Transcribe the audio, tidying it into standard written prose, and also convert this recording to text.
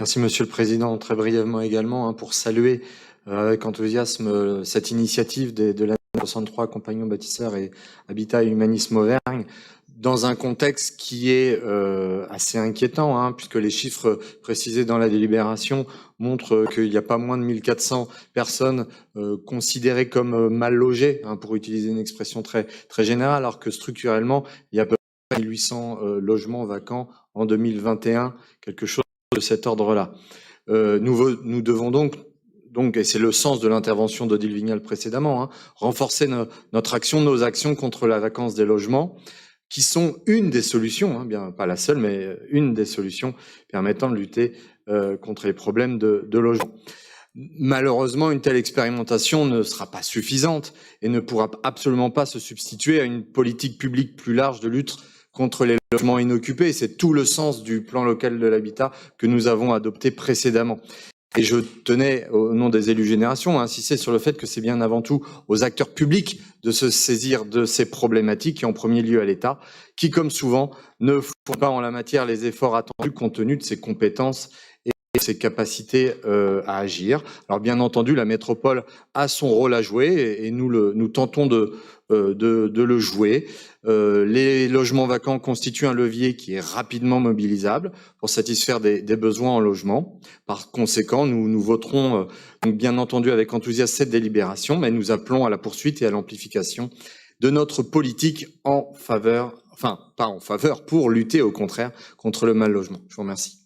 Merci Monsieur le Président. Très brièvement également, pour saluer avec enthousiasme cette initiative de la 63 Compagnons bâtisseurs et Habitat et Humanisme Auvergne, dans un contexte qui est assez inquiétant, puisque les chiffres précisés dans la délibération montrent qu'il n'y a pas moins de 1400 personnes considérées comme mal logées, pour utiliser une expression très, très générale, alors que structurellement, il y a à peu près 1800 logements vacants en 2021, quelque chose de cet ordre-là. Nous devons donc, et c'est le sens de l'intervention d'Odile Vignal précédemment, renforcer notre action, nos actions contre la vacance des logements, qui sont une des solutions, bien pas la seule, mais une des solutions permettant de lutter contre les problèmes de logement. Malheureusement, une telle expérimentation ne sera pas suffisante et ne pourra absolument pas se substituer à une politique publique plus large de lutte contre les logements inoccupés. C'est tout le sens du plan local de l'habitat que nous avons adopté précédemment. Et je tenais, au nom des élus Génération, à insister sur le fait que c'est bien avant tout aux acteurs publics de se saisir de ces problématiques et en premier lieu à l'État, qui, comme souvent, ne font pas en la matière les efforts attendus compte tenu de ses compétences et ses capacités à agir. Alors bien entendu, la métropole a son rôle à jouer et nous tentons de le jouer. Les logements vacants constituent un levier qui est rapidement mobilisable pour satisfaire des besoins en logement. Par conséquent, nous voterons donc bien entendu avec enthousiasme cette délibération, mais nous appelons à la poursuite et à l'amplification de notre politique en faveur, pas en faveur, pour lutter au contraire contre le mal logement. Je vous remercie.